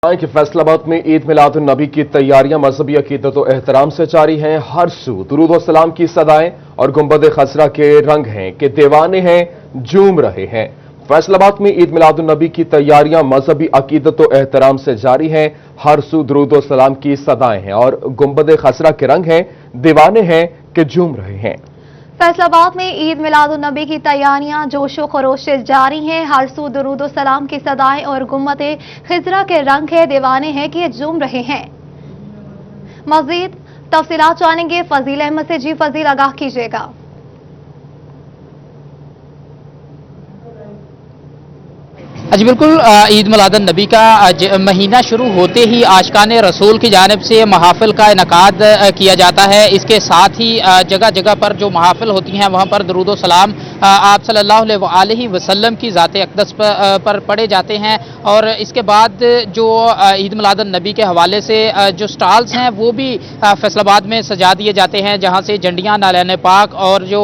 कि फैसलाबाद में ईद मिलादुन नबी की तैयारियां मजहबी अकीदत और एहतराम से जारी हैं। हर सू दुरूद व सलाम की सदाएं और गुंबद खसरा के रंग हैं कि दीवाने हैं झूम रहे हैं। फैसलाबाद में ईद मिलादुन नबी की तैयारियां मजहबी अकीदत और एहतराम से जारी हैं। हर सू दुरूद व सलाम की सदाएं हैं और गुंबद खसरा के रंग हैं, दीवाने हैं कि झूम रहे हैं। फैसलाबाद में ईद मिलादुन नबी की तैयारियां जोशो खरोश से जारी हैं। हर सू दुरूद सलाम की सदाएं और गुम्मत खिजरा के रंग है, दीवाने हैं कि झूम रहे हैं। मजीद तफसीलात जानेंगे फजील अहमद से। जी फजील, आगाह कीजिएगा। जी बिल्कुल, ईद मिलादुन नबी का महीना शुरू होते ही आशिकान रसूल की जानिब से महाफिल का इनकाद किया जाता है। इसके साथ ही जगह जगह पर जो महाफिल होती हैं वहाँ पर दरूद सलाम आप सल्लल्लाहु अलैहि वसल्लम की ज़ात अक़दस पर पढ़े जाते हैं। और इसके बाद जो ईद मिलादुन नबी के हवाले से जो स्टॉल्स हैं वो भी फैसलाबाद में सजा दिए जाते हैं, जहाँ से झंडियाँ, नालियान पाक और जो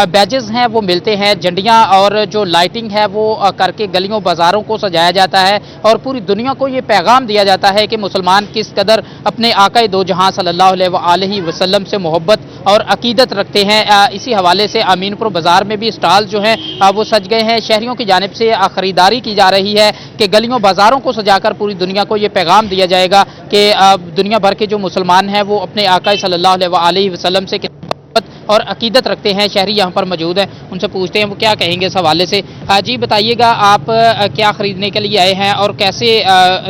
बैजेस हैं वो मिलते हैं। झंडियाँ और जो लाइटिंग है वो करके गलियों बाजारों को सजाया जाता है और पूरी दुनिया को ये पैगाम दिया जाता है कि मुसलमान किस कदर अपने आका दो जहां सल्लल्लाहु अलैहि वसल्लम से मोहब्बत और अकीदत रखते हैं। इसी हवाले से अमीनपुर बाजार में भी स्टॉल जो हैं वो सज गए हैं। शहरियों की जानिब से खरीदारी की जा रही है कि गलियों बाजारों को सजाकर पूरी दुनिया को ये पैगाम दिया जाएगा कि दुनिया भर के जो मुसलमान हैं वो अपने आका सल्लल्लाहु अलैहि वसल्लम से और अकीदत रखते हैं। शहरी यहाँ पर मौजूद हैं, उनसे पूछते हैं वो क्या कहेंगे इस हवाले से। जी बताइएगा, आप क्या खरीदने के लिए आए हैं और कैसे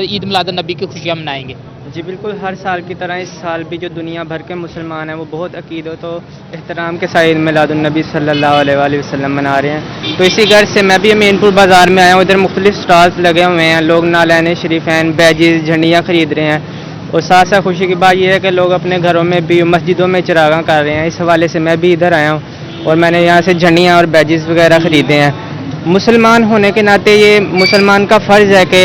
ईद मिलादुन नबी की खुशियाँ मनाएंगे? जी बिल्कुल, हर साल की तरह इस साल भी जो दुनिया भर के मुसलमान हैं वो बहुत अकीदत और एहतराम के साथ ईद मिलादुन नबी सल्लल्लाहु अलैहि वसल्लम मना रहे हैं। तो इसी गर्ज से मैं भी अमीनपुर बाज़ार में आया हूँ। इधर मुख्तलिफ स्टॉल्स लगे हुए हैं, लोग नालियान शरीफैन, बैजेस, झंडियाँ खरीद रहे हैं। और साथ साथ खुशी की बात यह है कि लोग अपने घरों में भी, मस्जिदों में चिरागां कर रहे हैं। इस हवाले से मैं भी इधर आया हूँ और मैंने यहाँ से झंडियाँ और बैजेस वगैरह ख़रीदे हैं। मुसलमान होने के नाते ये मुसलमान का फ़र्ज़ है कि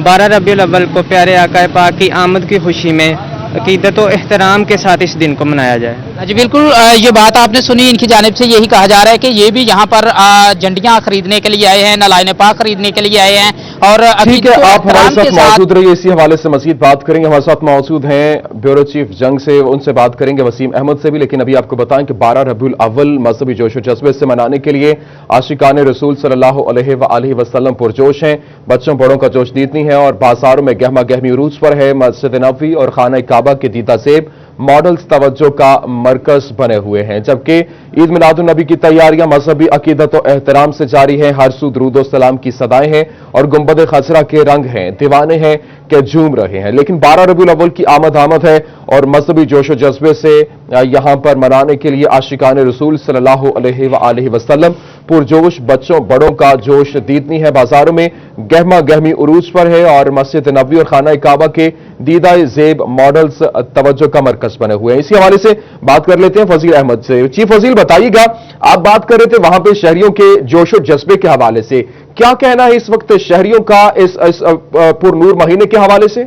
12 रबीउल अव्वल को प्यारे आका पाक की आमद की खुशी में अकीदत और एहतराम के साथ इस दिन को मनाया जाए। जी बिल्कुल, ये बात आपने सुनी, इनकी जानिब से यही कहा जा रहा है कि ये भी यहाँ पर झंडियाँ खरीदने के लिए आए हैं, नालियान पाक खरीदने के लिए आए हैं। और ठीक है, आप हमारे साथ मौजूद रहिए, इसी हवाले से मजीद बात करेंगे। हमारे साथ मौजूद हैं ब्यूरो चीफ जंग से, उनसे बात करेंगे, वसीम अहमद से भी। लेकिन अभी आपको बताएं कि 12 रबीउल अव्वल मजहबी जोशो जज्बे से मनाने के लिए आशिकान रसूल सल्लल्लाहु अलैहि वसल्लम पुरजोश हैं। बच्चों बड़ों का जोश दीदनी है और बाजारों में गहमा गहमी उरूज पर है। मस्जिद नबवी और खाना काबा के दीदा सेब मॉडल्स तवज्जो का मरकज बने हुए हैं। जबकि ईद मिलादुन नबी की तैयारियां मजहबी अकीदत और एहतराम से जारी हैं। हर सू दुरूद सलाम की सदाएं हैं और गुंबद खसरा के रंग हैं, दीवाने हैं कि झूम रहे हैं। लेकिन 12 रबीउल अव्वल की आमद है और मजहबी जोशो जज्बे से यहां पर मनाने के लिए आशिकान रसूल सल्लल्लाहु अलैहि वसल्लम पुरजोश, बच्चों बड़ों का जोश दीदनी है। बाजारों में गहमा गहमी उरूज पर है और मस्जिद नबवी और खाना काबा के दीदा जेब मॉडल्स तवज्जो का मरकज बने हुए हैं। इसी हवाले से बात कर लेते हैं फजील अहमद से। चीफ फजील, बताइएगा, आप बात कर रहे थे वहां पे शहरियों के जोशो जज्बे के हवाले से, क्या कहना है इस वक्त शहरियों का इस पुरनूर महीने के हवाले से?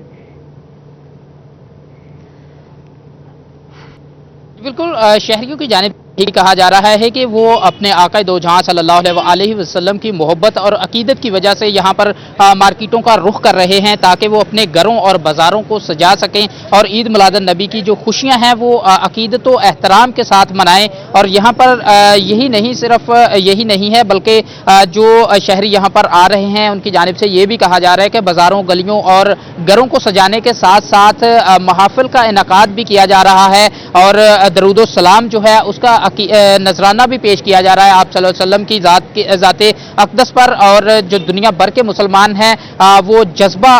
बिल्कुल, शहरियों की जानिब ये कहा जा रहा है कि वो अपने आका दो जहां सल्लल्लाहु अलैहि वसल्लम की मोहब्बत और अकीदत की वजह से यहाँ पर मार्केटों का रुख कर रहे हैं ताकि वो अपने घरों और बाज़ारों को सजा सकें और ईद मिलादुन नबी की जो खुशियाँ हैं वो अकीदत और एहतराम के साथ मनाएं। और यहाँ पर यही नहीं, सिर्फ यही नहीं है बल्कि जो शहरी यहाँ पर आ रहे हैं उनकी जानिब से ये भी कहा जा रहा है कि बाज़ारों, गलियों और घरों को सजाने के साथ साथ महाफिल का इनकाद भी किया जा रहा है और दरूद सलाम जो है उसका नजराना भी पेश किया जा रहा है आप सल्लल्लाहु अलैहि वसल्लम की ज़ाते अक़दस पर। और जो दुनिया भर के मुसलमान हैं वो जज्बा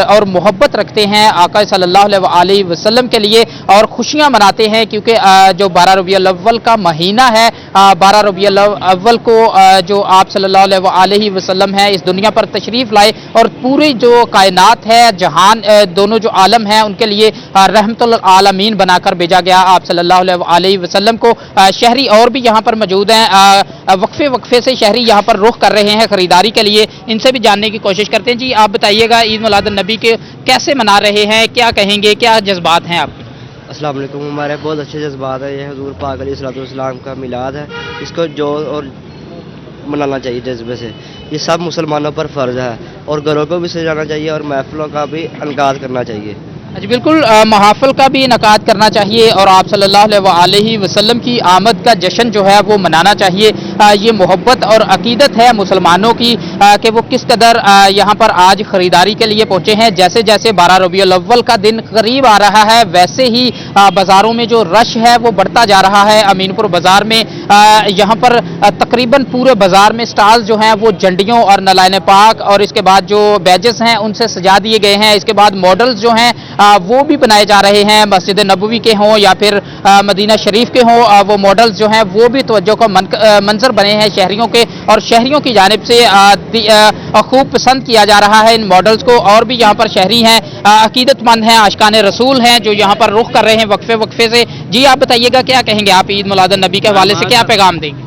और मोहब्बत रखते हैं आका सल्लल्लाहु अलैहि वसल्लम के लिए और खुशियां मनाते हैं, क्योंकि जो 12 रबीउल अव्वल का महीना है, 12 रबीउल अव्वल को जो आप सल्लल्लाहु अलैहि वसल्लम है इस दुनिया पर तशरीफ लाए और पूरी जो कायनात है, जहान, दोनों जो आलम हैं उनके लिए रहमतुल आलमीन बनाकर भेजा गया आप सल्लल्लाहु अलैहि वसल्लम को। शहरी और भी यहाँ पर मौजूद हैं, वक्फे वक्फे से शहरी यहाँ पर रुख कर रहे हैं खरीदारी के लिए, इनसे भी जानने की कोशिश करते हैं। जी आप बताइएगा, ईद मिलादुन नबी के कैसे मना रहे हैं, क्या कहेंगे, क्या जज्बात हैं आपके? अस्सलाम वालेकुम। हमारे बहुत अच्छे जज्बात है। ये हुजूर पाक अलैहिस्सलातु वस्सलाम का मिलाद है। इसको जो और मनाना चाहिए जज्बे से। ये सब मुसलमानों पर फ़र्ज़ है और घरों को भी सजाना चाहिए और महफ़िलों का भी इनकाद करना चाहिए। जी बिल्कुल, महाफिल का भी इनकाद करना चाहिए और आप सल्लल्लाहु अलैहि वसल्लम की आमद का जश्न जो है वो मनाना चाहिए। ये मोहब्बत और अकीदत है मुसलमानों की कि वो किस कदर यहाँ पर आज खरीदारी के लिए पहुंचे हैं। जैसे जैसे 12 रबीउल अव्वल का दिन करीब आ रहा है वैसे ही बाज़ारों में जो रश है वो बढ़ता जा रहा है। अमीनपुर बाज़ार में यहाँ पर तकरीबन पूरे बाज़ार में स्टॉल जो हैं वो झंडियों और नलायन पाक और इसके बाद जो बैजेस हैं उनसे सजा दिए गए हैं। इसके बाद मॉडल्स जो हैं वो भी बनाए जा रहे हैं, मस्जिद नबवी के हों या फिर मदीना शरीफ के हों, वो मॉडल्स जो हैं वो भी तवज्जो का मंजर बने हैं शहरियों के, और शहरियों की जानिब से खूब पसंद किया जा रहा है इन मॉडल्स को। और भी यहाँ पर शहरी हैं, अकीदतमंद हैं, आशिकान रसूल हैं जो यहाँ पर रुख कर रहे हैं वक्फे वक्फे से। जी आप बताइएगा क्या कहेंगे आप ईद मिलादुन नबी के हवाले से, क्या पैगाम देंगे?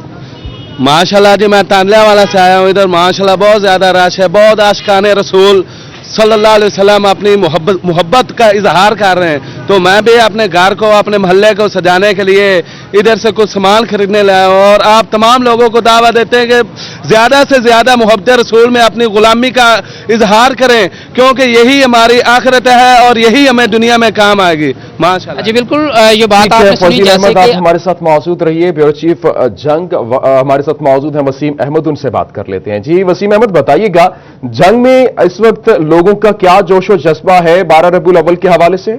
माशाल्लाह जी, मैं तांदला वाला से आया हूँ इधर। माशाल्लाह बहुत ज़्यादा रश है, बहुत आशिकान रसूल सल्लल्लाहु अलैहि वसल्लम अपनी मोहब्बत का इजहार कर रहे हैं। तो मैं भी अपने घर को, अपने मोहल्ले को सजाने के लिए इधर से कुछ सामान खरीदने लाया हूँ। और आप तमाम लोगों को दावा देते हैं कि ज़्यादा से ज़्यादा मोहब्बत रसूल में अपनी गुलामी का इजहार करें, क्योंकि यही हमारी आखिरत है और यही हमें दुनिया में काम आएगी। माशाल्लाह जी बिल्कुल, ये बात आपने सुनी। जैसे कि आप हमारे साथ मौजूद रहिए, ब्यूरो चीफ जंग हमारे साथ मौजूद हैं वसीम अहमद, उनसे बात कर लेते हैं। जी वसीम अहमद, बताइएगा जंग में इस वक्त लोगों का क्या जोशो जज्बा है 12 रबीउल अव्वल के हवाले से?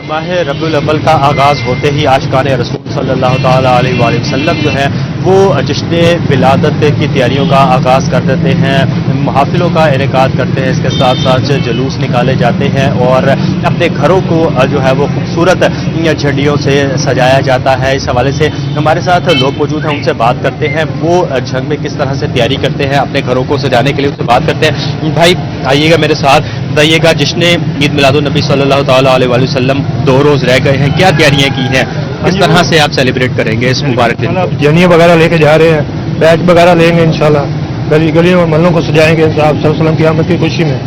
माह रबीउल अव्वल का आगाज़ होते ही आशिकान रसूल सल्लल्लाहु ताला अलैहि वसल्लम जो है वो जश्न विलादत की तैयारियों का आगाज़ कर देते हैं, महफिलों का इनेकाद करते हैं। इसके साथ साथ जुलूस निकाले जाते हैं और अपने घरों को जो है वो खूबसूरत झंडियों से सजाया जाता है। इस हवाले से हमारे साथ लोग मौजूद हैं, उनसे बात करते हैं वो जंग में किस तरह से तैयारी करते हैं अपने घरों को सजाने के लिए, उससे बात करते हैं। भाई आइएगा मेरे साथ, बताइएगा जश्न ईद मिलादुन नबी सल्लल्लाहु ताला अलैहि वसल्लम 2 रोज़ रह गए हैं, क्या तैयारियां की हैं, किस तरह से आप सेलिब्रेट करेंगे इस मुबारक दिन? जनिया वगैरह लेके जा रहे हैं, बैच वगैरह लेंगे इंशाल्लाह, गली गली और महलों को सजाएंगे आप सल्लल्लाहु अलैहि वसल्लम की आमद की खुशी में,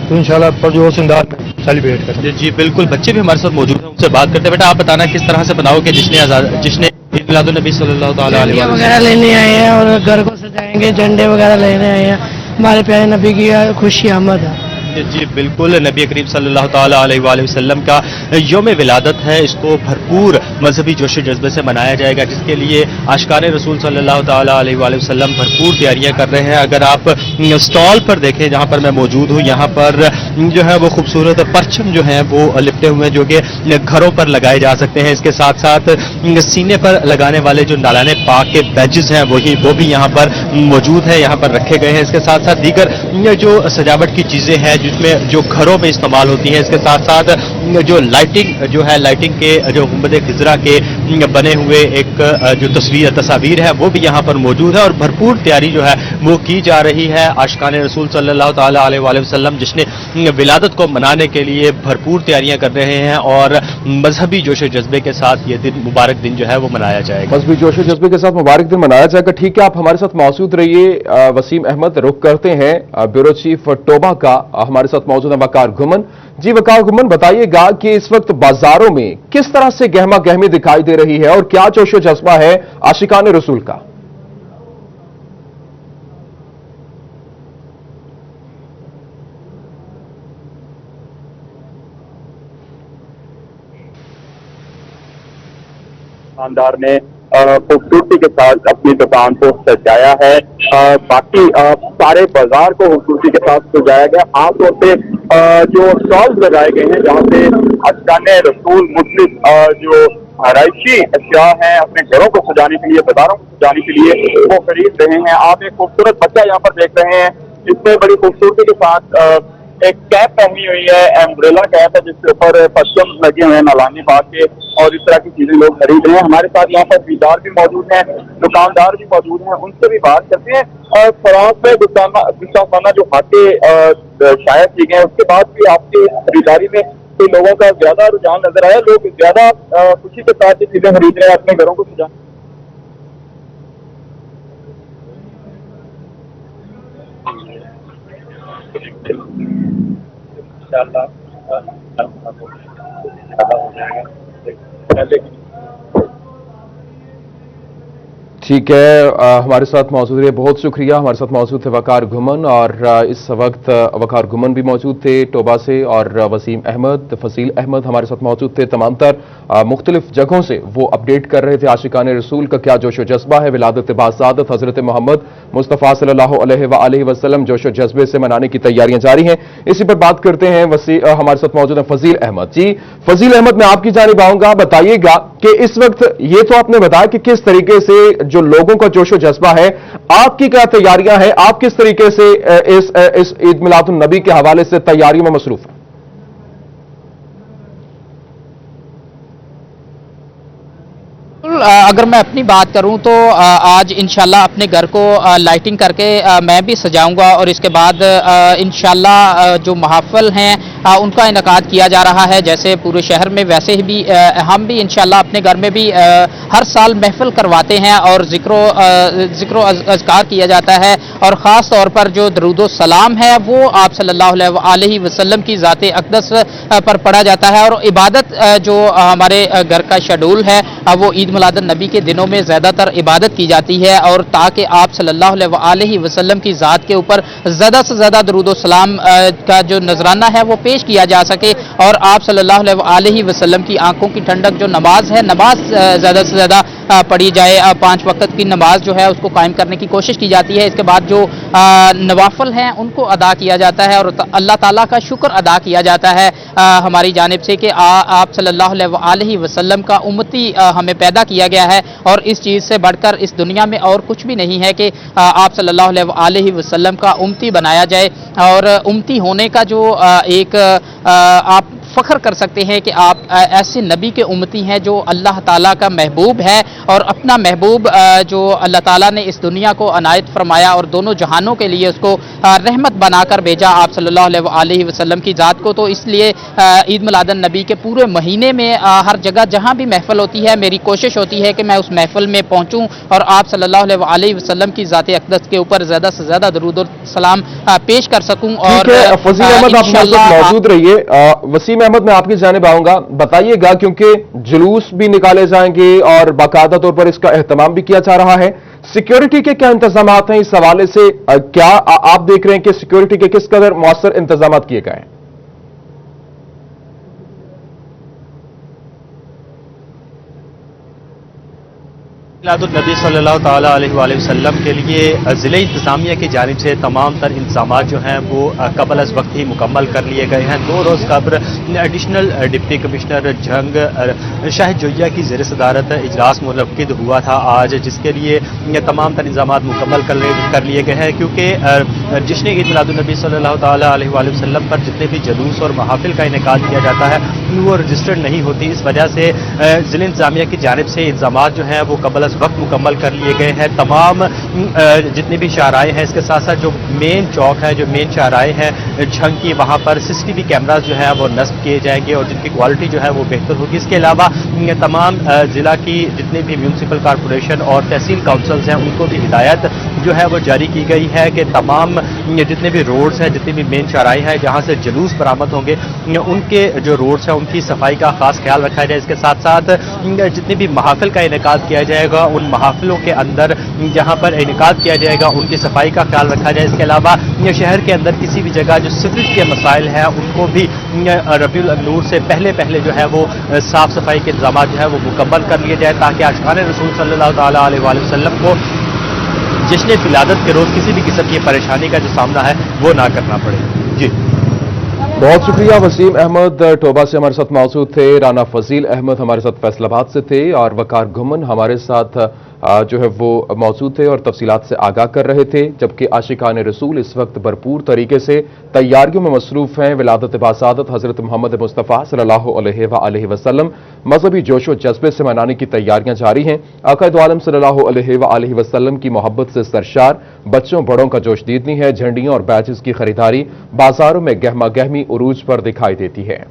तो इंशाल्लाह परजोश अंदाज में सेलिब्रेट करेंगे। जी बिल्कुल, बच्चे भी हमारे साथ मौजूद हैं, उनसे बात करते हैं। बेटा आप बताना किस तरह से बनाओगे जिसने ईद मिलादुन नबी सल्लल्लाहु ताला अलैहि वसल्लम वगैरह लेने आए हैं और घर को सजाएंगे, झंडे वगैरह लेने आए हैं, हमारे प्यारे नबी की खुशी आमद है। जी बिल्कुल, नबी करीम सल्लल्लाहु ताला अलैहि वसल्लम का यौम विलादत है, इसको भरपूर मजहबी जोश जज्बे से मनाया जाएगा, जिसके लिए आशिकान रसूल सल्लल्लाहु ताला अलैहि वसल्लम भरपूर तैयारियां कर रहे हैं। अगर आप स्टॉल पर देखें जहां पर मैं मौजूद हूं, यहाँ पर जो है वो खूबसूरत परचम जो है वो लिपटे हुए हैं जो कि घरों पर लगाए जा सकते हैं। इसके साथ साथ सीने पर लगाने वाले जो नालाने पाक के बैजेस हैं वो भी यहाँ पर मौजूद है, यहाँ पर रखे गए हैं। इसके साथ साथ दीगर जो सजावट की चीजें हैं जिसमें जो घरों में इस्तेमाल होती हैं, इसके साथ साथ जो लाइटिंग के जो गुंबद खिजरा के बने हुए एक जो तस्वीर है वो भी यहाँ पर मौजूद है और भरपूर तैयारी जो है वो की जा रही है। आशिकान रसूल सल्लल्लाहु ताला अलैहि वसल्लम जिसने विलादत को मनाने के लिए भरपूर तैयारियां कर रहे हैं और मजहबी जोश जज्बे के साथ ये दिन मुबारक दिन जो है वो मनाया जाएगा। मजहबी जोश जज्बे के साथ मुबारक दिन मनाया जाएगा। ठीक है, आप हमारे साथ मौजूद रहिए। वसीम अहमद, रुख करते हैं ब्यूरो चीफ टोबा का, हमारे साथ मौजूद है वकार घुमन। जी वकार घुमन, बताइएगा कि इस वक्त बाजारों में किस तरह से गहमा गहमी दिखाई दे रही है और क्या जोशो जज्बा है आशिकान रसूल का? दुकानदार ने खूबसूरती के साथ अपनी दुकान को सजाया है। बाकी सारे बाजार को खूबसूरती के साथ सजाया गया। आमतौर पे जो स्टॉल्स लगाए गए हैं जहाँ पे आशिकान रसूल मुस्लिम जो आराइशी अशिया हैं अपने घरों को सजाने के लिए, बाजारों को सजाने के लिए वो खरीद रहे हैं। आप एक खूबसूरत बच्चा यहाँ पर देख रहे हैं, इसमें बड़ी खूबसूरती के साथ एक कैप पहनी हुई है, एम्ब्रेला कैप है जिसके ऊपर पश्चिम लगे हुए हैं नालानी बाग के, और इस तरह की चीजें लोग खरीद रहे हैं। हमारे साथ यहाँ पर खरीदार भी मौजूद हैं, दुकानदार भी मौजूद हैं, उनसे भी बात करते हैं। फ्रांस में गुस्ताखाना जो हाथे शायद किए गए उसके बाद भी आपकी खरीदारी में तो लोगों का ज्यादा रुझान नजर आया, लोग ज्यादा खुशी के साथ ये चीजें खरीद रहे हैं अपने घरों को सजाने। ठीक है, हमारे साथ मौजूद रहे, बहुत शुक्रिया। हमारे साथ मौजूद थे वकार घुमन, और इस वक्त वकार घुमन भी मौजूद थे टोबा से, और वसीम अहमद, फसील अहमद हमारे साथ मौजूद थे। तमाम तर मुख्तलिफ जगहों से वो अपडेट कर रहे थे आशिकान रसूल का क्या जोशो जज्बा है। विलादत बासादत हजरत मोहम्मद मुस्तफ़ा सल्लल्लाहु अलैहि वसल्लम जोशो जज्बे से मनाने की तैयारियां जारी हैं। इसी पर बात करते हैं, हमारे साथ मौजूद हैं फजील अहमद। जी फजील अहमद, मैं आपकी जानिब आऊंगा, बताइएगा कि इस वक्त ये तो आपने बताया कि किस तरीके से जो लोगों का जोशो जज्बा है, आपकी क्या तैयारियां हैं, आप किस तरीके से इस ईद मिलादुन नबी के हवाले से तैयारियों में मसरूफ हैं? अगर मैं अपनी बात करूं तो आज इंशाल्लाह अपने घर को लाइटिंग करके मैं भी सजाऊंगा, और इसके बाद इंशाल्लाह जो महाफिल हैं उनका इनेकाद किया जा रहा है जैसे पूरे शहर में, वैसे ही भी हम भी इंशाल्लाह अपने घर में भी हर साल महफिल करवाते हैं और जिक्र अज़कार किया जाता है, और ख़ास तौर पर जो दरूदो सलाम है वो आप सल्लल्लाहु अलैहि वसल्लम की ज़ाते अक़दस पर पढ़ा जाता है। और इबादत जो हमारे घर का शेड्यूल है वो ईद मिलादुन नबी के दिनों में ज़्यादातर इबादत की जाती है, और ताकि आप सल्लल्लाहु अलैहि वसल्लम की ज़ात के ऊपर ज़्यादा से ज़्यादा दरूदो सलाम का जो नजराना है वो पेश किया जा सके, और आप सल्लल्लाहु अलैहि वसल्लम की आंखों की ठंडक जो नमाज है, नमाज ज़्यादा से ज़्यादा पढ़ी जाए। 5 वक्त की नमाज जो है उसको कायम करने की कोशिश की जाती है। इसके बाद जो नवाफिल हैं उनको अदा किया जाता है, और अल्लाह ताला का शुक्र अदा किया जाता है हमारी जानिब से कि आप सल्लल्लाहु अलैहि वसल्लम का उम्मती हमें पैदा किया गया है, और इस चीज़ से बढ़कर इस दुनिया में और कुछ भी नहीं है कि आप सल्लल्लाहु अलैहि वसल्लम का उम्मती बनाया जाए। और उम्मती होने का जो एक आप फ़ख्र कर सकते हैं कि आप ऐसे नबी के उम्मती हैं जो अल्लाह ताला का महबूब है, और अपना महबूब जो अल्लाह ताला ने इस दुनिया को अनायत फरमाया और दोनों जहानों के लिए उसको रहमत बनाकर भेजा आप सल्लल्लाहु अलैहि वसल्लम की ज़ात को। तो इसलिए ईद मिलादुन नबी के पूरे महीने में हर जगह जहाँ भी महफिल होती है, मेरी कोशिश होती है कि मैं उस महफिल में पहुँचूँ और आप सल्लल्लाहु अलैहि वसल्लम की ज़ाते अक़दस के ऊपर ज़्यादा से ज़्यादा दरूद और सलाम पेश कर सकूँ। और फजील अहमद आप हमारे साथ मौजूद रहिए। वसीम अहमद, मैं आपकी जानिब आऊंगा, बताइएगा क्योंकि जुलूस भी निकाले जाएंगे और बाकायदा तौर पर इसका एहतमाम भी किया जा रहा है, सिक्योरिटी के क्या इंतजाम हैं इस हवाले से? क्या आप देख रहे हैं कि सिक्योरिटी के किस कदर मौसर इंतजाम किए गए हैं? नबी सल्लल्लाहु ताला अलैहि वसल्लम के लिए ज़िले इंतज़ामिया की जानिब से तमाम तर इंतजाम जो हैं वो कबल अज़ वक्त ही मुकम्मल कर लिए गए हैं। 2 रोज़ कब्ल एडिशनल डिप्टी कमिश्नर जंग शाहिद जोइया की ज़ेर सदारत इजलास मुनक्किद हुआ था आज, जिसके लिए तमाम तर इंतजाम मुकम्मल कर लिए गए हैं, क्योंकि जश्न ईद मिलादुन नबी सल्लल्लाहु ताला अलैहि वसल्लम पर जितने भी जुलूस और महफिल का इनेकाद किया जाता है वो रजिस्टर्ड नहीं होती। इस वजह से ज़िले इंतज़ामिया की जानिब से इंतजाम जो हैं वो कबल वक्त मुकम्मल कर लिए गए हैं। तमाम जितनी भी शाहराएँ हैं, इसके साथ साथ जो मेन चौक है, जो मेन शाहराएँ हैं झंग की, वहाँ पर CCTV कैमराज जो है वो नस्ब किए जाएंगे और जिनकी क्वालिटी जो है वो बेहतर होगी। इसके अलावा तमाम ज़िला की जितनी भी म्यूनसिपल कॉरपोरेशन और तहसील काउंसिल्स हैं उनको भी हिदायत जो है वो जारी की गई है कि तमाम जितने भी रोड्स हैं, जितनी भी मेन शाहराएँ हैं जहाँ से जुलूस बरामद होंगे, उनके जो रोड्स हैं उनकी सफाई का खास ख्याल रखा जाए। इसके साथ साथ जितनी भी महाफिल का इनेकाद किया जाएगा उन महाफिलों के अंदर जहां पर इनेकाद किया जाएगा उनकी सफाई का ख्याल रखा जाए। इसके अलावा शहर के अंदर किसी भी जगह जो सीवरेज के मसाइल हैं उनको भी रबीउल नूर से पहले जो है वो साफ सफाई के इंतजाम जो है वो मुकम्मल कर लिए जाए, ताकि आशिकान रसूल सल्लल्लाहु ताला अलैहि वसल्लम को जश्न विलादत के रोज़ किसी भी किस्म की परेशानी का जो सामना है वो ना करना पड़े। जी बहुत शुक्रिया। वसीम अहमद टोबा से हमारे साथ मौजूद थे, राना फजील अहमद हमारे साथ फैसलाबाद से थे, और वकार घुमन हमारे साथ जो है वो मौजूद थे और तफसीलात से आगाह कर रहे थे। जबकि आशिकान रसूल इस वक्त भरपूर तरीके से तैयारियों में मसरूफ हैं। विलादत बासादत हजरत मोहम्मद मुस्तफ़ा सल्लल्लाहु अलैहि वसल्लम मजहबी जोशो जज्बे से मनाने की तैयारियां जारी हैं। आका दो आलम सल्लल्लाहु अलैहि वसल्लम की मोहब्बत से सरशार बच्चों बड़ों का जोश दीदनी है। झंडियों और बैचेस की खरीदारी बाजारों में गहमा गहमी उरूज पर दिखाई देती है।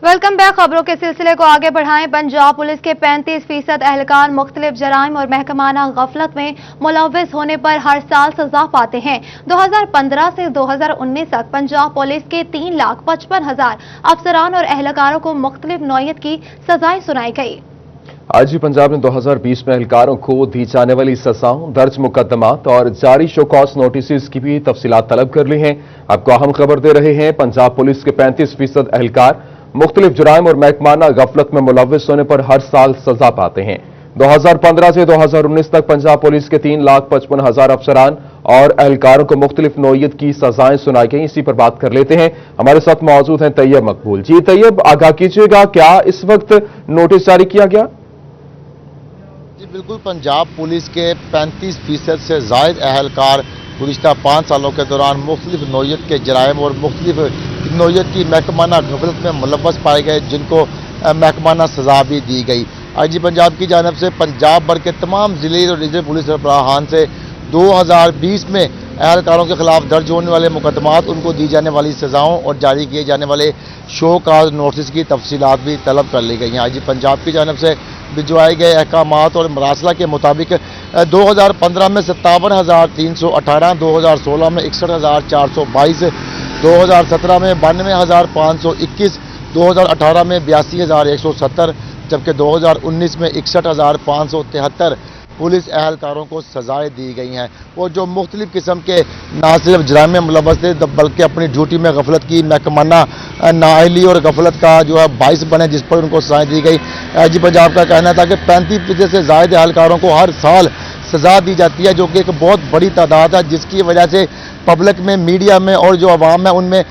Welcome back. खबरों के सिलसिले को आगे बढ़ाएं। पंजाब पुलिस के 35% एहलकार मुख्तलिफ जराइम और महकमाना गफलत में मुलव्विस होने पर हर साल सजा पाते हैं। 2015 से 2019 तक पंजाब पुलिस के 3,55,000 अफसरान और एहलकारों को मुख्तलिफ नौयत की सजाएं सुनाई गई। आज ही पंजाब ने 2020 में एहलकारों को दी जाने वाली सजाओं, दर्ज मुकदमात और जारी शोकॉज नोटिस की भी तफसीलात तलब कर ली हैं। आपको अहम खबर दे रहे हैं, पंजाब पुलिस के 35% एहलकार मुख्तलिफ जुराइम और महकमाना गफलत में मुलव्विस होने पर हर साल सजा पाते हैं। 2015 से 2019 तक पंजाब पुलिस के 3,55,000 अफसरान और एहलकारों को मुख्तलिफ नौयत की सजाएं सुनाई गई। इसी पर बात कर लेते हैं। हमारे साथ मौजूद हैं तैयब मकबूल। जी तैयब, आगाह कीजिएगा, क्या इस वक्त नोटिस जारी किया गया? जी बिल्कुल, पंजाब पुलिस के 35% से जायद एहलकार गुज़िश्ता 5 सालों के दौरान मुख्तलिफ नौयत के जराइम और मुख्तलिफ नौयत की महकमाना गफलत में मुलव्वस पाए गए, जिनको महकमाना सजा भी दी गई। आईजी पंजाब की जानिब से पंजाब भर के तमाम जिले और रीजनल पुलिस सरबराहान से 2020 में एहलकारों के खिलाफ दर्ज होने वाले मुकदमात, उनको दी जाने वाली सजाओं और जारी किए जाने वाले शो काज नोटिस की तफसीलात भी तलब कर ली गई हैं। आईजी पंजाब की जानिब से भिजवाए गए अहकामात और मरासला के मुताबिक 2015 में 57,318, 2016 में 61,422, 2017 में 92,521, 2018 में 82,170, जबकि 2019 में 61,573 पुलिस एहलकारों को सजाएं दी गई हैं। वो जो मुख्तलिफ किस्म के ना सिर्फ जराइम में मुलव्वस थे, बल्कि अपनी ड्यूटी में गफलत की, महकमाना नाअहली और गफलत का जो है बाइस बने, जिस पर उनको सजाएं दी गई। आईजी पंजाब का कहना था कि 35% से ज़ायद एहलकारों को हर साल सजा दी जाती है, जो कि एक बहुत बड़ी तादाद है, जिसकी वजह से पब्लिक में, मीडिया में और जो अवाम है उनमें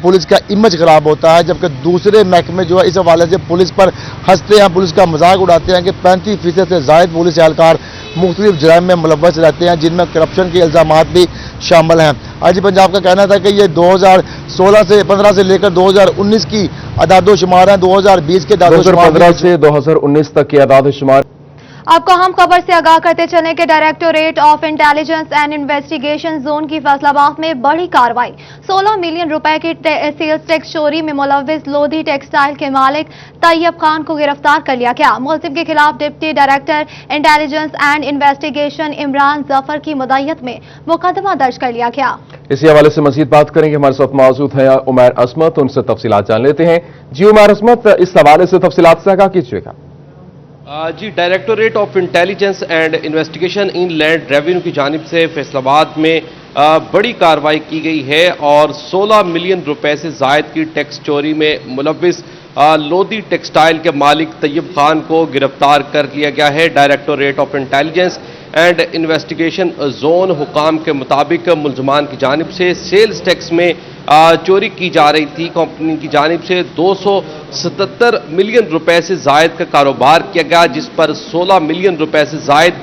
पुलिस का इमेज खराब होता है। जबकि दूसरे महकमे जो है इस हवाले से पुलिस पर हंसते हैं, पुलिस का मजाक उड़ाते हैं कि 35% से ज़ायद पुलिस एहलकार मुख्तलिफ जराइम में मुलव्वस रहते हैं, जिनमें करप्शन के इल्ज़ामात भी शामिल हैं। आईजी पंजाब का कहना था कि ये 2015 से लेकर 2019 की अदादोशुमार हैं। 2020 के 2015 से 2019 तक के अदादोशुमार। आपको हम खबर से आगाह करते चलें कि directorate of intelligence and investigation zone की फैसलाबाद में बड़ी कार्रवाई। 16 मिलियन रुपए की सेल्स टैक्स चोरी में मुलव्विस लोधी टेक्सटाइल के मालिक तैयब खान को गिरफ्तार कर लिया गया। मुलजिम के खिलाफ deputy director intelligence and investigation Imran Zafar की मुद्दत में मुकदमा दर्ज कर लिया गया। इसी हवाले से मजीद बात करेंगे। हमारे साथ मौजूद हैं उमैर असमत, उनसे तफसीलात जान लेते हैं। जी उमैर असमत, इस हवाले से तफसीलात से आगाह कीजिएगा। जी, directorate of intelligence and investigation in land revenue की जानिब से फैसलाबाद में बड़ी कार्रवाई की गई है और 16 मिलियन रुपए से जायद की टैक्स चोरी में मुलव्विस लोधी टेक्सटाइल के मालिक तैयब खान को गिरफ्तार कर लिया गया है। Directorate of intelligence and investigation zone हुकाम के मुताबिक मुलजमान की जानिब से सेल्स टैक्स में चोरी की जा रही थी। कंपनी की जानिब से 277 मिलियन रुपए से जायद का कारोबार किया गया, जिस पर 16 मिलियन रुपए से जायद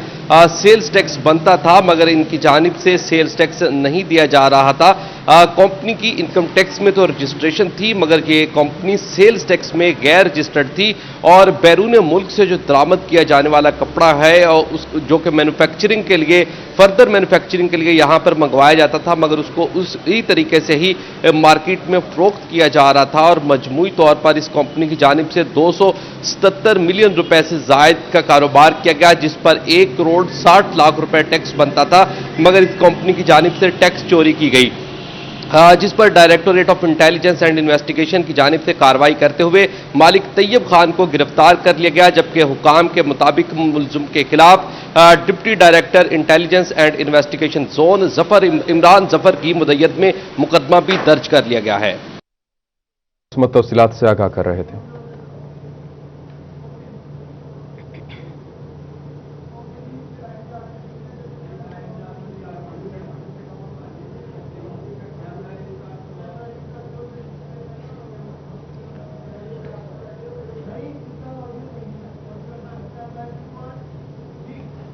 सेल्स टैक्स बनता था, मगर इनकी जानिब से सेल्स टैक्स नहीं दिया जा रहा था। कंपनी की इनकम टैक्स में तो रजिस्ट्रेशन थी, मगर ये कंपनी सेल्स टैक्स में गैर रजिस्टर्ड थी और बैरून मुल्क से जो दरामद किया जाने वाला कपड़ा है और उस जो कि मैन्युफैक्चरिंग के लिए, फर्दर मैन्युफैक्चरिंग के लिए यहाँ पर मंगवाया जाता था, मगर उसको उसी तरीके से ही मार्केट में फरोख्त किया जा रहा था और मजमूई तौर पर इस कंपनी की जानिब से 277 मिलियन रुपए से जायद का कारोबार किया गया, जिस पर 1 करोड़ 60 लाख रुपए टैक्स बनता था, मगर इस कंपनी की जानिब से टैक्स चोरी की गई, जिस पर directorate of intelligence and investigation की जानिब से कार्रवाई करते हुए मालिक तैयब खान को गिरफ्तार कर लिया गया। जबकि हुकाम के मुताबिक मुलजिम के खिलाफ deputy director intelligence and investigation zone Imran Zafar की मुद्दत में मुकदमा भी दर्ज कर लिया गया है। तफसीलात से आगाह कर रहे थे।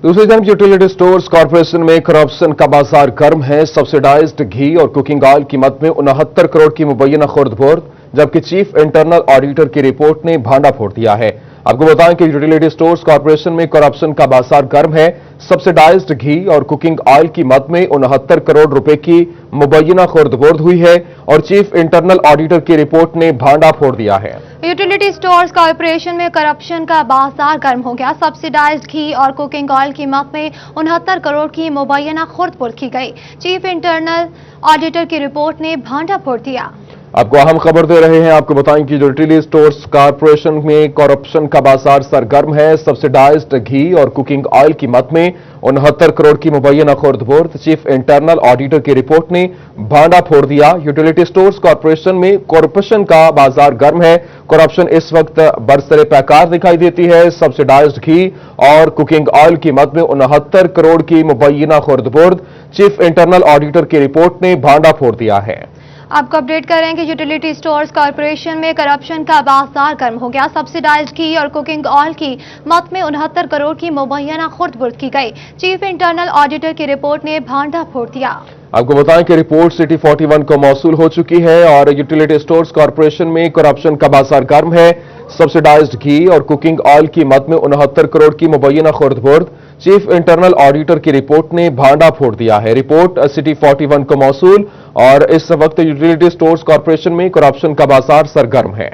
दूसरी तरफ यूटिलिटी स्टोर्स कॉर्पोरेशन में करप्शन का बाजार गर्म है। सब्सिडाइज्ड घी और कुकिंग ऑयल कीमत में 69 करोड़ की मुबैना खुर्द-बुर्द, जबकि चीफ इंटरनल ऑडिटर की रिपोर्ट ने भांडा फोड़ दिया है। आपको बताएं कि यूटिलिटी स्टोर्स कॉर्पोरेशन में करप्शन का बाजार गर्म है। सब्सिडाइज्ड घी और कुकिंग ऑयल की मद में 69 करोड़ रुपए की मुबैना खुर्द-बुर्द हुई है और चीफ इंटरनल ऑडिटर की रिपोर्ट ने भांडा फोड़ दिया है। यूटिलिटी स्टोर्स कॉर्पोरेशन में करप्शन का बाजार गर्म हो गया। सब्सिडाइज्ड घी और कुकिंग ऑयल की मद में 69 करोड़ की मुबैना खुर्द-बुर्द की गई। चीफ इंटरनल ऑडिटर की रिपोर्ट ने भांडा फोड़ दिया। आपको अहम खबर दे रहे हैं। आपको बताएं कि यूटिलिटी स्टोर्स कॉर्पोरेशन में करप्शन का बाजार सरगर्म है। सब्सिडाइज्ड घी और कुकिंग ऑयल की मद में 69 करोड़ की मुबैना खुर्द-बुर्द। चीफ इंटरनल ऑडिटर की रिपोर्ट ने भांडा फोड़ दिया। यूटिलिटी स्टोर्स कॉर्पोरेशन में करप्शन का बाजार गर्म है। करप्शन इस वक्त बरसरे पैकार दिखाई देती है। सब्सिडाइज्ड घी और कुकिंग ऑयल की मद में 69 करोड़ की मुबैना खुर्द-बुर्द। चीफ इंटरनल ऑडिटर की रिपोर्ट ने भांडा फोड़ दिया है। आपको अपडेट कर रहे हैं कि यूटिलिटी स्टोर्स कॉर्पोरेशन में करप्शन का बाजार गर्म हो गया। सब्सिडाइज्ड घी और कुकिंग ऑयल की मद में 69 करोड़ की मुबैना खुर्द-बुर्द की गई। चीफ इंटरनल ऑडिटर की रिपोर्ट ने भांडा फोड़ दिया। आपको बताएं कि रिपोर्ट सिटी 41 को मौसूल हो चुकी है और यूटिलिटी स्टोर्स कॉर्पोरेशन में करप्शन का बाजार गर्म है। सब्सिडाइज्ड घी और कुकिंग ऑयल की मद में 69 करोड़ की मुबैना खुर्द-बुर्द। चीफ इंटरनल ऑडिटर की रिपोर्ट ने भांडा फोड़ दिया है। रिपोर्ट सिटी 41 को मौसूल और इस वक्त यूटिलिटी स्टोर्स कॉर्पोरेशन में करप्शन का बाजार सरगर्म है।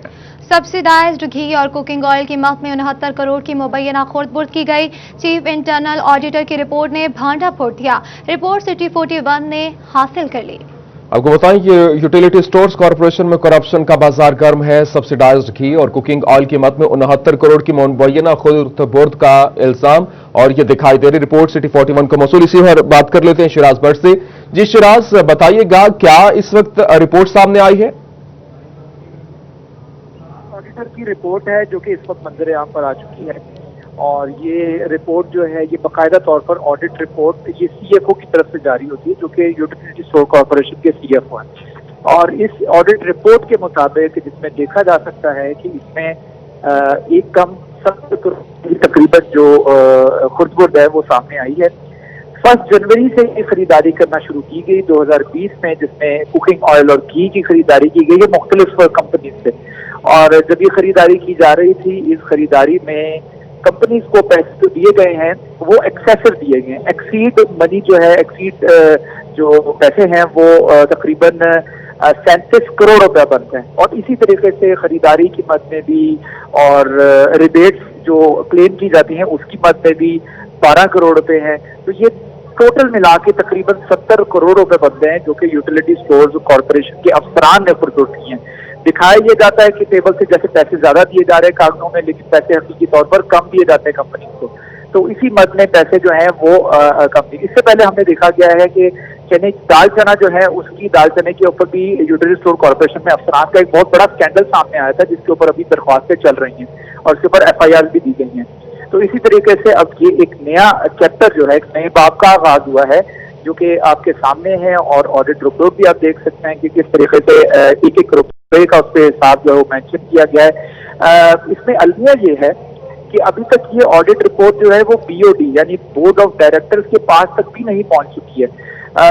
सब्सिडाइज्ड घी और कुकिंग ऑयल की मद में 69 करोड़ की मुबैना खुर्द-बुर्द की गई। चीफ इंटरनल ऑडिटर की रिपोर्ट ने भांडा फोड़ दिया। रिपोर्ट सिटी 41 ने हासिल कर ली। आपको बताएं कि यूटिलिटी स्टोर्स कॉर्पोरेशन में करप्शन का बाजार गर्म है। सब्सिडाइज्ड घी और कुकिंग ऑयल की मद में 69 करोड़ की मुबैना खुर्द-बुर्द का इल्जाम और ये दिखाई दे रही रिपोर्ट सिटी 41 को मौसूल। इसी पर बात कर लेते हैं शिराज भट्ट से। जी शिराज, बताइएगा क्या इस वक्त रिपोर्ट सामने आई है? ऑडिटर की रिपोर्ट है जो कि इस वक्त मंजर आम पर आ चुकी है और ये रिपोर्ट जो है ये बाकायदा तौर पर ऑडिट रिपोर्ट ये सीएफओ की तरफ से जारी होती है जो कि यूटिलिटी स्टोर कॉर्पोरेशन के सीएफओ हैं। और इस ऑडिट रिपोर्ट के मुताबिक जिसमें देखा जा सकता है कि इसमें एक कम 70 करोड़ तकरीबन जो खुर्द-बुर्द है वो सामने आई है। 1 जनवरी से ये खरीदारी करना शुरू की गई 2020 में, जिसमें कुकिंग ऑयल और घी की खरीदारी की गई है मुख्तलिफ कंपनी से। और जब ये खरीदारी की जा रही थी, इस खरीदारी में कंपनीज को पैसे तो दिए गए हैं वो एक्सेसिव दिए गए हैं। एक्सीड मनी जो है, एक्सीड जो पैसे हैं वो तकरीबन 37 करोड़ रुपया बनते हैं। और इसी तरीके से खरीदारी की मद में भी और रिबेट्स जो क्लेम की जाती हैं उसकी मद में भी 12 करोड़ रुपए हैं। तो ये टोटल मिला के तकरीबन 70 करोड़ रुपए बनते हैं जो कि यूटिलिटी स्टोर्स कॉर्पोरेशन के अफसरान ने खुर्द-बुर्द किए हैं। दिखाया ये जाता है कि टेबल से जैसे पैसे ज्यादा दिए जा रहे हैं कागजों में, लेकिन पैसे हकीकी तौर पर कम दिए जाते हैं कंपनी को। तो इसी मद में पैसे जो हैं वो कम दिए। इससे पहले हमने देखा गया है कि चने दाल चना जो है उसकी दाल चने के ऊपर भी यूटिलिटी स्टोर कॉर्पोरेशन में अफसरान का एक बहुत बड़ा स्कैंडल सामने आया था जिसके ऊपर अभी दरख्वास्तें चल रही हैं और उसके ऊपर FIR भी दी गई हैं। तो इसी तरीके से अब ये एक नया चैप्टर जो है, एक नए बाब का आगाज हुआ है जो कि आपके सामने है। और ऑडिट रिपोर्ट भी आप देख सकते हैं कि किस तरीके से एक रुपए का उस पर हिसाब जो है वो मेंशन किया गया है। इसमें अलमिया ये है कि अभी तक ये ऑडिट रिपोर्ट जो है वो BOD यानी बोर्ड ऑफ डायरेक्टर्स के पास तक भी नहीं पहुंच चुकी है।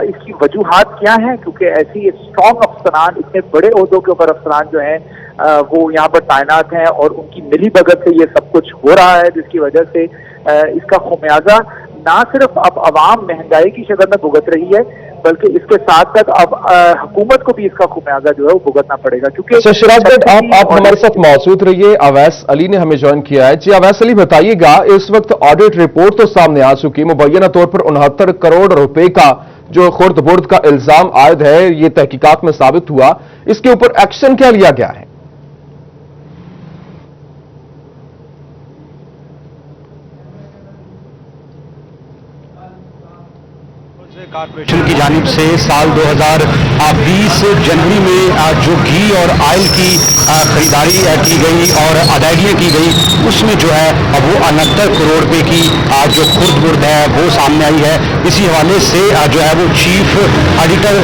इसकी वजूहात क्या है? क्योंकि ऐसी स्ट्रॉन्ग अफसरान, इतने बड़े ओहदों के ऊपर अफसरान जो हैं वो यहाँ पर तैनात हैं और उनकी मिली भगत से ये सब कुछ हो रहा है, जिसकी वजह से इसका खुमियाजा ना सिर्फ अब अवाम महंगाई की शक्ल में भुगत रही है बल्कि इसके साथ साथ अब हुकूमत को भी इसका खुमियाजा जो है वो भुगतना पड़ेगा। क्योंकि शिराज भट्ट, आप हमारे साथ मौजूद रहिए। अवैस अली ने हमें ज्वाइन किया है। जी अवैस अली, बताइएगा इस वक्त ऑडिट रिपोर्ट तो सामने आ चुकी, मुबैना तौर पर 69 करोड़ रुपए का जो खुर्द-बुर्द का इल्जाम आयद है ये तहकीकात में साबित हुआ, इसके ऊपर एक्शन क्या लिया गया है? कॉर्पोरेशन की जानिब से साल 2020 जनवरी में जो घी और ऑयल की खरीदारी की गई और अदायगियाँ की गई उसमें जो है वो 69 करोड़ रुपए की जो खुर्द-बुर्द है वो सामने आई है। इसी हवाले से जो है वो चीफ ऑडिटर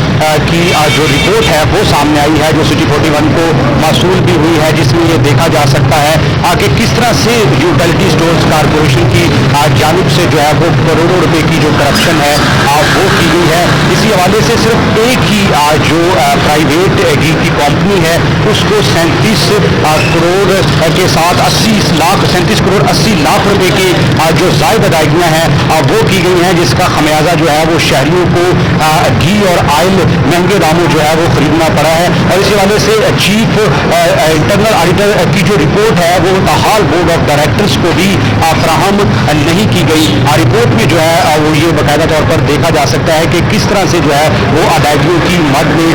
की जो रिपोर्ट है वो सामने आई है जो सिटी 41 को मौसूल भी हुई है, जिसमें ये देखा जा सकता है कि किस तरह से यूटिलिटी स्टोर्स कॉर्पोरेशन की जानिब से जो है वो करोड़ों रुपए की जो करप्शन है वो की गई है। इसी हवाले से सिर्फ एक ही जो प्राइवेट घी की कंपनी है उसको 37 करोड़ के साथ 37 करोड़ 80 लाख रुपए की जो जायद अदायगियाँ हैं वो की गई हैं, जिसका खमियाजा जो है वो शहरियों को घी और आयल महंगे दामों जो है वो खरीदना पड़ा है। और इसी हवाले से चीफ इंटरनल ऑडिटर की जो रिपोर्ट है वो ताहाल बोर्ड ऑफ डायरेक्टर्स को भी फराहम नहीं की गई। रिपोर्ट में जो है वो ये बाकायदा तौर पर देखा जा सकता है कि किस तरह से जो है वो अदायगियों की मद में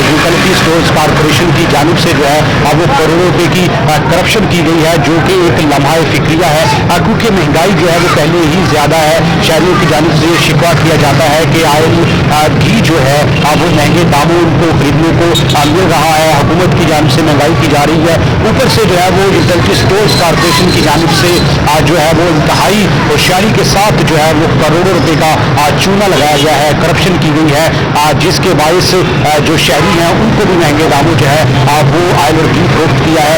यूटिलिटी स्टोर्स कॉरपोरेशन की जानिब से जो है वो करोड़ों रुपए की करप्शन की गई है, जो कि एक लम्हा फिक्रिया है। क्योंकि महंगाई जो है वो पहले ही ज्यादा है, शहरियों की जानिब से शिकवा किया जाता है कि आयल घी जो है वो महंगे दामों उनको खरीदने को मिल रहा है, हुकूमत की जानिब से महंगाई की जा रही है। ऊपर से जो है वो यूटिलिटी स्टोर्स कॉरपोरेशन की जानिब से जो है वो इंतहाई होशियारी के साथ जो है वो करोड़ों रुपए का चूना लगाया गया है, करप्शन की गई है, जिसके बायस जो शहरी हैं उनको भी महंगे दामों जो है वो आयल और घी फरोख्त किया है,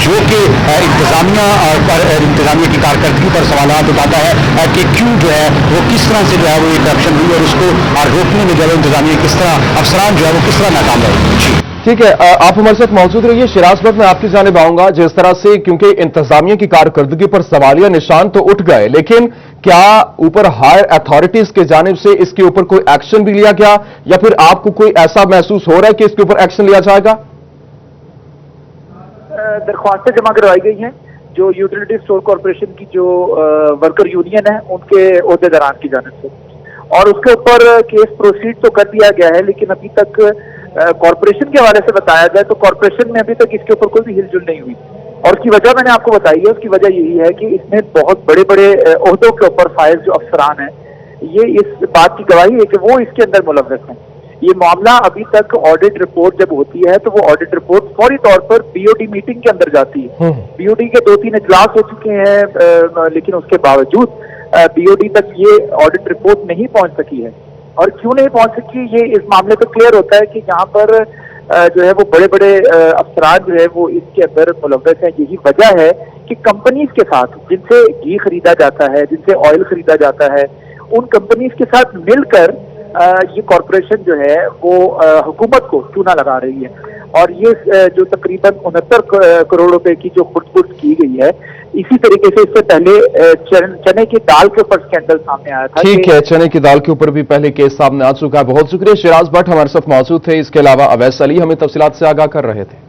जो कि इंतजामिया की कारकर्दगी पर सवाल उठाता है कि क्यों जो है वो किस तरह से जो है वो ये करप्शन हुई और उसको रोकने में जो है इंतजामिया किस तरह अफसरान जो है वो किस तरह नाकाम रहे। जी ठीक है, आप हमारे साथ मौजूद रहिए। शिराज भट्ट, मैं आपकी जानिब आऊंगा। जिस तरह से क्योंकि इंतजामिया की कारकर्दगी पर सवालिया निशान तो उठ गए, लेकिन क्या ऊपर हायर अथॉरिटीज के जानिब से इसके ऊपर कोई एक्शन भी लिया गया, या फिर आपको कोई ऐसा महसूस हो रहा है कि इसके ऊपर एक्शन लिया जाएगा? दरख्वास्तें जमा करवाई गई हैं जो यूटिलिटी स्टोर कॉरपोरेशन की जो वर्कर यूनियन है उनके ओहदेदारान की जानिब से, और उसके ऊपर केस प्रोसीड तो कर दिया गया है, लेकिन अभी तक कॉरपोरेशन के हवाले से बताया जाए तो कॉरपोरेशन में अभी तक इसके ऊपर कोई भी हिलजुल नहीं हुई। और उसकी वजह मैंने आपको बताई है, उसकी वजह यही है कि इसमें बहुत बड़े बड़े ओहदों के ऊपर फाइज जो अफसरान हैं, ये इस बात की गवाही है कि वो इसके अंदर मुलव्वस हैं। ये मामला अभी तक ऑडिट रिपोर्ट जब होती है तो वो ऑडिट रिपोर्ट फौरी तौर पर बीओडी मीटिंग के अंदर जाती है। बीओडी के 2-3 इजलास हो चुके हैं, लेकिन उसके बावजूद बीओडी तक ये ऑडिट रिपोर्ट नहीं पहुंच सकी है। और क्यों नहीं पहुंच सकी, ये इस मामले पर क्लियर होता है कि यहाँ पर जो है वो बड़े बड़े अफसरान जो है वो इसके अंदर मुलव्वस हैं। यही वजह है कि कंपनीज के साथ जिनसे घी खरीदा जाता है, जिनसे ऑयल खरीदा जाता है, उन कंपनीज के साथ मिलकर ये कॉरपोरेशन जो है वो हुकूमत को चूना लगा रही है। और ये जो तकरीबन 69 करोड़ रुपए की जो खुर्द की गई है, इसी तरीके से इससे पहले चने की दाल के ऊपर स्कैंडल सामने आया था। ठीक है, चने की दाल के ऊपर भी पहले केस सामने आ चुका है। बहुत शुक्रिया। शिराज भट्ट हमारे साथ मौजूद थे। इसके अलावा अवैस अली हमें तफसीलात से आगाह कर रहे थे।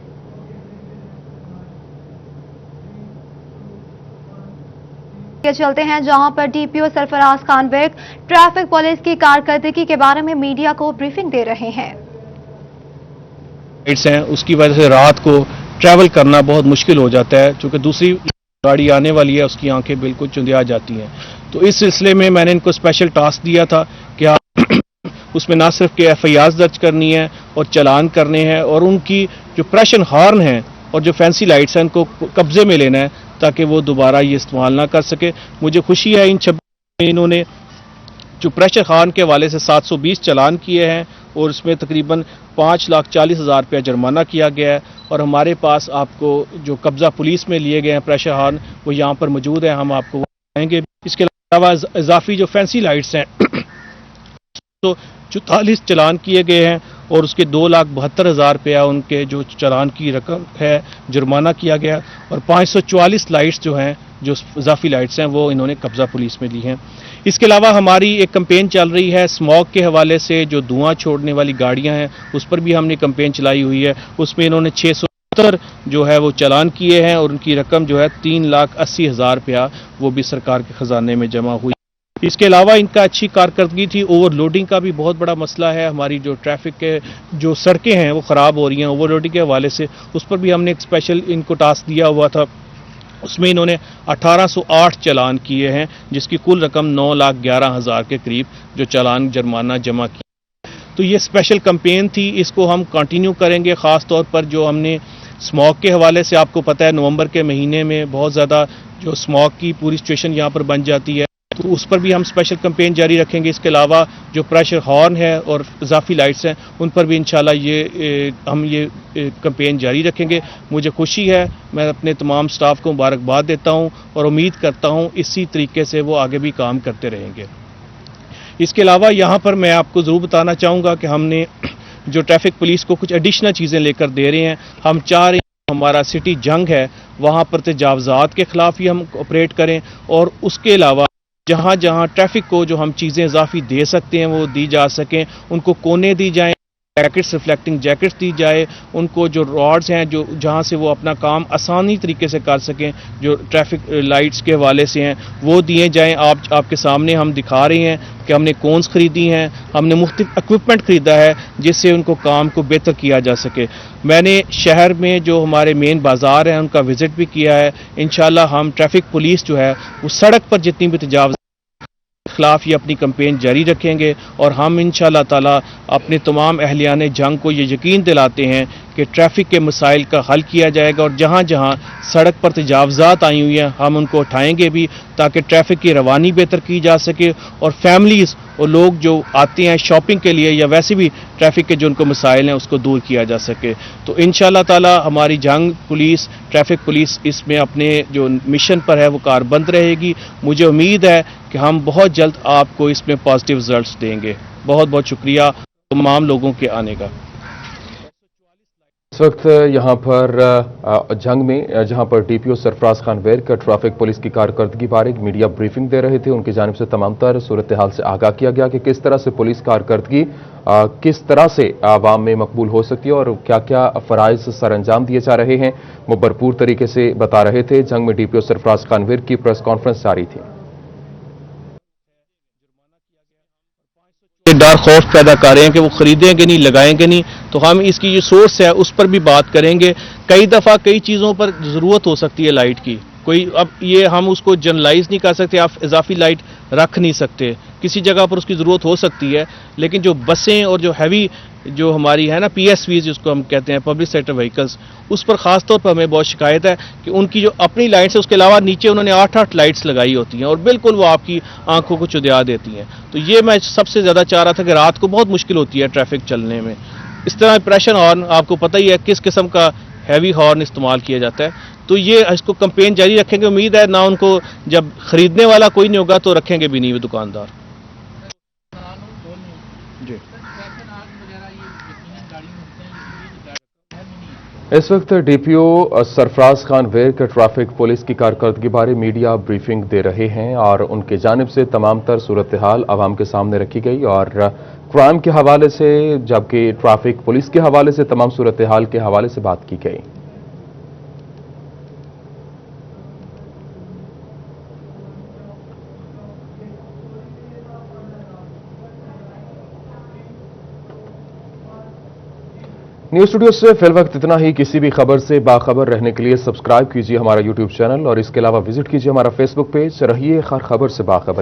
चलते हैं जहां पर DPO Sarfaraz Khan Baig traffic police की कारकर्दगी के बारे में मीडिया को ब्रीफिंग दे रहे हैं। हैं उसकी वजह से रात को ट्रैवल करना बहुत मुश्किल हो जाता है, क्योंकि दूसरी गाड़ी आने वाली है, उसकी आंखें बिल्कुल चुंधिया जाती हैं। तो इस सिलसिले में मैंने इनको स्पेशल टास्क दिया था कि आप उसमें ना सिर्फ के एफआईआर दर्ज करनी है और चालान करने हैं, और उनकी जो प्रेशर हॉर्न है और जो फैंसी लाइट्स हैं उनको कब्जे में लेना है ताकि वो दोबारा ये इस्तेमाल ना कर सके। मुझे खुशी है इन 26 में इन्होंने जो प्रेशर हॉर्न के हवाले से 720 चालान किए हैं और इसमें तकरीबन 5,40,000 रुपया जुर्माना किया गया है। और हमारे पास आपको जो कब्जा पुलिस में लिए गए हैं प्रेशर हॉर्न वो यहाँ पर मौजूद है, हम आपको बताएंगे। इसके अलावा इजाफी जो फैंसी लाइट्स हैं तो 44 चालान किए गए हैं और उसके 2,72,000 रुपया उनके जो चालान की रकम है जुर्माना किया गया। और 544 लाइट्स जो हैं जो इजाफी लाइट्स हैं वो इन्होंने कब्जा पुलिस में ली हैं। इसके अलावा हमारी एक कैंपेन चल रही है स्मॉग के हवाले से, जो धुआं छोड़ने वाली गाड़ियां हैं उस पर भी हमने कैंपेन चलाई हुई है। उसमें इन्होंने 670 जो है वो चालान किए हैं और उनकी रकम जो है 3,80,000 रुपया वो भी सरकार के खजाने में जमा हुई। इसके अलावा इनका अच्छी कारकर्दगी थी। ओवरलोडिंग का भी बहुत बड़ा मसला है, हमारी जो ट्रैफिक के जो सड़कें हैं वो ख़राब हो रही हैं ओवरलोडिंग के हवाले से, उस पर भी हमने एक स्पेशल इनको टास्क दिया हुआ था। उसमें इन्होंने 1808 चालान किए हैं जिसकी कुल रकम 9,11,000 के करीब जो चालान जुर्माना जमा किया। तो ये स्पेशल कैंपेन थी, इसको हम कंटिन्यू करेंगे। ख़ास तौर पर जो हमने स्मॉग के हवाले से, आपको पता है नवंबर के महीने में बहुत ज़्यादा जो स्मॉग की पूरी सिचुएशन यहाँ पर बन जाती है, तो उस पर भी हम स्पेशल कैंपेन जारी रखेंगे। इसके अलावा जो प्रेशर हॉर्न है और इजाफी लाइट्स हैं उन पर भी इंशाल्लाह हम ये कैंपेन जारी रखेंगे। मुझे खुशी है, मैं अपने तमाम स्टाफ को मुबारकबाद देता हूं और उम्मीद करता हूं इसी तरीके से वो आगे भी काम करते रहेंगे। इसके अलावा यहाँ पर मैं आपको ज़रूर बताना चाहूँगा कि हमने जो ट्रैफिक पुलिस को कुछ एडिशनल चीज़ें लेकर दे रहे हैं। हम चाह रहे हैं हमारा सिटी जंग है वहाँ पर तजावज़ात के ख़िलाफ़ ही हम ऑपरेट करें, और उसके अलावा जहाँ जहाँ ट्रैफिक को जो हम चीज़ें इजाफी दे सकते हैं वो दी जा सकें, उनको कोने दी जाएँ, जैकेट्स, रिफ्लेक्टिंग जैकेट्स दी जाए, उनको जो रॉड्स हैं जो जहाँ से वो अपना काम आसानी तरीके से कर सकें, जो ट्रैफिक लाइट्स के हवाले से हैं वो दिए जाएं। आपके सामने हम दिखा रहे हैं कि हमने कोन्स खरीदी हैं, हमने मुख्तलिफ इक्विपमेंट खरीदा है जिससे उनको काम को बेहतर किया जा सके। मैंने शहर में जो हमारे मेन बाज़ार हैं उनका विज़िट भी किया है। इंशाल्लाह हम ट्रैफिक पुलिस जो है वो सड़क पर जितनी भी तजावज़ खिलाफ ये अपनी कैंपेन जारी रखेंगे, और हम इंशाअल्लाह ताला अपने तमाम अहलियान जंग को ये यकीन दिलाते हैं कि ट्रैफिक के मसाइल का हल किया जाएगा, और जहाँ जहाँ सड़क पर तजावज़ात आई हुई हैं हम उनको उठाएंगे भी ताकि ट्रैफिक की रवानी बेहतर की जा सके, और फैमिलीज़ और लोग जो आते हैं शॉपिंग के लिए या वैसे भी ट्रैफिक के जो उनको मसाइल हैं उसको दूर किया जा सके। तो इंशाअल्लाह ताला हमारी जंग पुलिस, ट्रैफिक पुलिस इसमें अपने जो मिशन पर है वो कारबंद रहेगी। मुझे उम्मीद है कि हम बहुत जल्द आपको इसमें पॉजिटिव रिजल्ट्स देंगे। बहुत बहुत शुक्रिया तमाम लोगों के आने का। इस वक्त यहाँ पर जंग में जहाँ पर डीपीओ सरफराज खान वेरकर ट्रैफिक पुलिस की कारकर्दगी बारे मीडिया ब्रीफिंग दे रहे थे, उनकी जानिब से तमाम तर सूरत हाल से आगाह किया गया कि किस तरह से पुलिस कारकर्दगी किस तरह से आवाम में मकबूल हो सकती है और क्या क्या फ़राइज़ सर अंजाम दिए जा रहे हैं, वो भरपूर तरीके से बता रहे थे। जंग में डीपीओ सरफराज खान वेर की प्रेस कॉन्फ्रेंस जारी थी। डर खौफ पैदा कर रहे हैं कि वो खरीदेंगे नहीं, लगाएंगे नहीं, तो हम इसकी जो सोर्स है उस पर भी बात करेंगे। कई दफ़ा कई चीज़ों पर ज़रूरत हो सकती है लाइट की, कोई अब ये हम उसको जनरलाइज नहीं कर सकते, आप इजाफी लाइट रख नहीं सकते, किसी जगह पर उसकी ज़रूरत हो सकती है। लेकिन जो बसें और जो हैवी जो हमारी है ना PSVs जिसको हम कहते हैं पब्लिक सेक्टर व्हीकल्स, उस पर ख़ास तौर पर हमें बहुत शिकायत है कि उनकी जो अपनी लाइट्स है उसके अलावा नीचे उन्होंने 8-8 लाइट्स लगाई होती हैं और बिल्कुल वो आपकी आंखों को चुदिया देती हैं। तो ये मैं सबसे ज़्यादा चाह रहा था कि रात को बहुत मुश्किल होती है ट्रैफिक चलने में। इस तरह प्रेशर हॉर्न आपको पता ही है किस किस्म का हैवी हॉर्न इस्तेमाल किया जाता है, तो ये इसको कैंपेन जारी रखेंगे। उम्मीद है ना उनको जब खरीदने वाला कोई नहीं होगा तो रखेंगे भी नहीं वो दुकानदार। इस वक्त डीपीओ सरफराज खान वेर के ट्रैफिक पुलिस की कारकर्दगी बारे मीडिया ब्रीफिंग दे रहे हैं और उनके जानिब से तमाम तर सूरत हाल आवाम के सामने रखी गई और क्राइम के हवाले से जबकि ट्रैफिक पुलिस के हवाले से तमाम सूरत हाल के हवाले से बात की गई। न्यूज़ स्टूडियो से फिल वक्त इतना ही। किसी भी खबर से बाखबर रहने के लिए सब्सक्राइब कीजिए हमारा यूट्यूब चैनल और इसके अलावा विजिट कीजिए हमारा फेसबुक पेज। रहिए हर खबर से बाखबर।